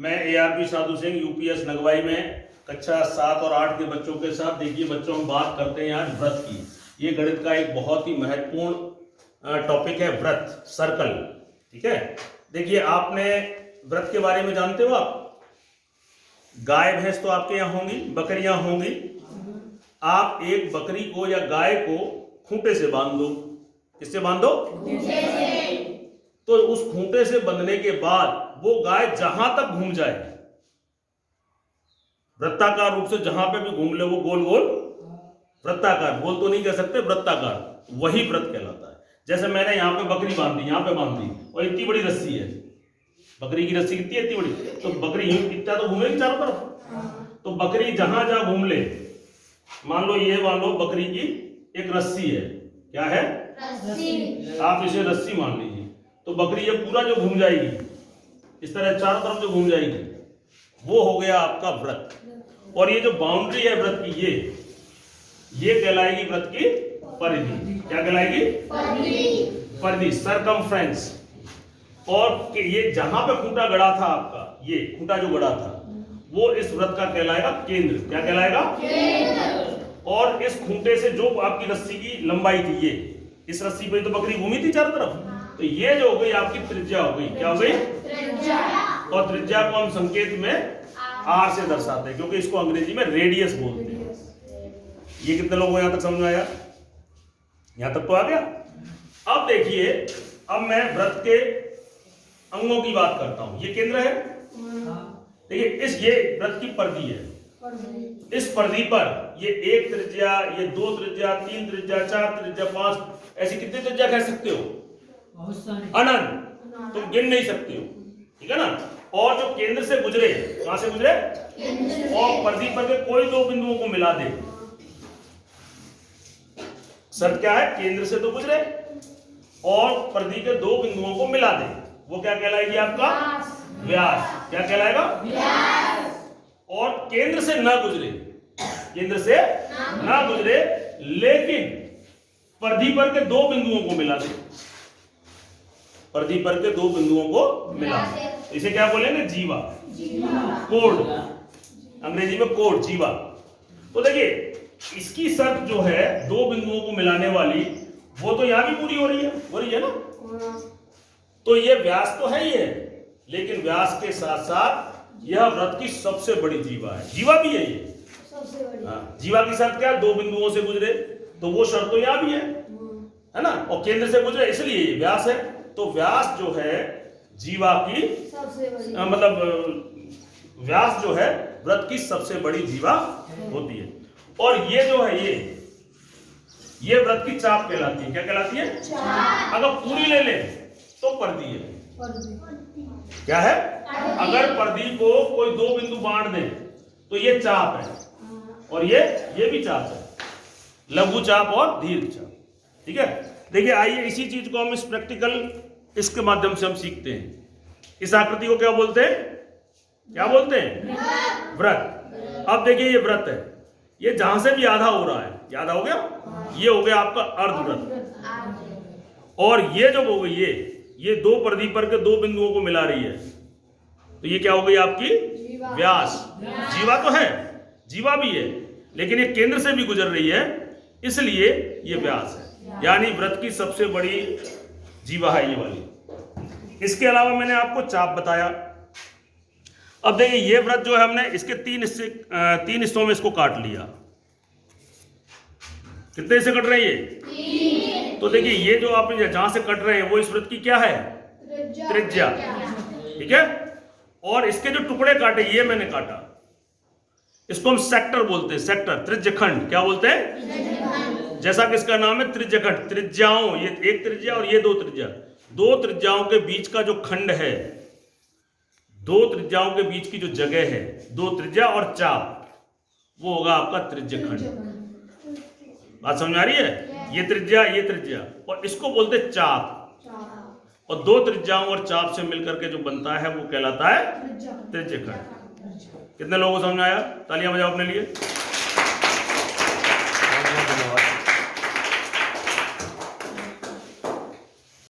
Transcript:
मैं ARP Sadhu Singh UPS Nagwai में कक्षा 7 और 8 के बच्चों के साथ। देखिए बच्चों, हम बात करते हैं आज व्रत की। ये गणित का एक बहुत ही महत्वपूर्ण टॉपिक है, व्रत, सर्कल। ठीक है, देखिए आपने व्रत के बारे में जानते हो आप? गाय भैंस तो आपके यहाँ होंगी, बकरियां होंगी। आप एक बकरी को या गाय को खूंटे से बांध दो। किससे बांध दो? तो उस खूंटे से बंधने के बाद वो गाय जहां तक घूम जाए, वृत्ताकार रूप से जहां पे भी घूम ले, वो गोल गोल वृत्ताकार, गोल तो नहीं कह सकते, वृत्ताकार, वही व्रत कहलाता है। जैसे मैंने यहाँ पे बकरी बांधी, यहाँ पे बांधी, और इतनी बड़ी रस्सी है, बकरी की रस्सी कितनी है? इतनी बड़ी। तो बकरी इतना तो घूमेगी चारों तरफ। तो बकरी जहां जहां घूम ले, मान लो बकरी की एक रस्सी है। क्या है? रस्सी। आप इसे रस्सी मान लीजिए। तो बकरी ये पूरा जो घूम जाएगी, इस तरह चारों तरफ जो घूम जाएगी, वो हो गया आपका व्रत। और ये जो बाउंड्री है व्रत की, ये कहलाएगी व्रत की परिधि। क्या कहलाएगी? परिधि, सरकमफ्रेंस। और ये जहां पे खूंटा गड़ा था आपका, ये खूंटा जो गड़ा था, वो इस व्रत का कहलाएगा केंद्र। क्या कहलाएगा? केंद्र। और इस खूंटे से जो आपकी रस्सी की लंबाई थी, ये इस रस्सी पे तो बकरी घूमी थी चारों तरफ, तो ये जो हो गई आपकी त्रिज्या हो गई। क्या हो गई? त्रिज्या। और त्रिज्या को हम संकेत में R से दर्शाते हैं, क्योंकि इसको अंग्रेजी में रेडियस बोलते हैं। ये कितने लोगों को यहां तक समझ में आया? यहां तक तो आ गया। अब देखिए, अब मैं व्रत के अंगों की बात करता हूं। ये केंद्र है, देखिए ये व्रत की परिधि है। इस परिधि पर ये 1 त्रिज्या, ये 2 त्रिज्या, 3 त्रिज्या, 4 त्रिज्या, 5, ऐसी कितनी त्रिज्या कह सकते हो? अनंत, तुम गिन नहीं सकते हो। ठीक है ना? और जो केंद्र से गुजरे, कहां से गुजरे? और परिधि पर के कोई दो बिंदुओं को मिला दे। शर्त क्या है? केंद्र से तो गुजरे और परिधि के दो बिंदुओं को मिला दे, वो क्या कहलाएगी? आपका व्यास। क्या कहलाएगा? व्यास। और केंद्र से ना गुजरे, केंद्र से ना गुजरे, लेकिन परिधि पर के दो बिंदुओं को मिला दे, परिधि पर के दो बिंदुओं को मिला दे, इसे क्या बोलेंगे? जीवा, कोड, अंग्रेजी में कोड, जीवा। तो देखिए, इसकी शर्त जो है दो बिंदुओं को मिलाने वाली, वो तो यहां भी पूरी हो रही है ना? तो ये व्यास तो है ही है, लेकिन व्यास के साथ साथ यह व्रत की सबसे बड़ी जीवा है। जीवा भी है ये सबसे बड़ी। जीवा की शर्त क्या है? दो बिंदुओं से गुजरे, तो वो शर्त तो यहां भी है ना? और केंद्र से गुजरे, इसलिए ये व्यास है। तो व्यास जो है जीवा की सबसे बड़ी, मतलब व्यास जो है व्रत की सबसे बड़ी जीवा होती है। और ये जो है, ये व्रत की चाप कहलाती है। क्या कहलाती है? चाप। अगर पूरी ले ले तो परिधि है। क्या है? अगर परिधि को कोई दो बिंदु बांट दे तो ये चाप है, और ये भी चाप है, लघु चाप और दीर्घ चाप। ठीक है, देखिए आइए इसी चीज को हम इस प्रैक्टिकल इसके माध्यम से हम सीखते हैं। इस आकृति को क्या बोलते हैं? क्या बोलते हैं? व्रत। अब देखिए ये व्रत है, ये जहां से भी आधा हो रहा है, आधा हो गया, ये हो गया आपका अर्धव्रत। और ये जो हो गई, ये दो परिधि पर के दो बिंदुओं को मिला रही है, तो ये क्या हो गई? आपकी व्यास। जीवा तो है, जीवा भी है, लेकिन ये केंद्र से भी गुजर रही है, इसलिए ये व्यास है। यानी व्रत की सबसे बड़ी जीवा है ये वाली। इसके अलावा मैंने आपको चाप बताया। अब देखिए, ये व्रत जो है हमने इसके तीन हिस्सों में इसको काट लिया। कितने हिस्से कट रहे हैं ये? तो देखिए, ये जो आप जहां से कट रहे हैं वो इस व्रत की क्या है? त्रिज्या। ठीक है, और इसके जो टुकड़े काटे, ये मैंने काटा, इसको हम सेक्टर बोलते हैं, सेक्टर, त्रिज्यखंड। क्या बोलते हैं? जैसा कि इसका नाम है त्रिज्यखंड, त्रिज्याओं, ये एक त्रिज्या और ये दो त्रिज्या, दो त्रिज्याओं के बीच का जो खंड है, दो त्रिज्याओं के बीच की जो जगह है, दो त्रिज्या और चाप, वो होगा आपका त्रिज्यखंड। बात समझ आ रही है? ये त्रिज्या, ये त्रिज्या, और इसको बोलते चाप। और दो त्रिज्याओं और चाप से मिलकर के जो बनता है वो कहलाता है त्रिज्यखंड। कितने लोगों को समझ आया? तालियां बजाओ अपने लिए।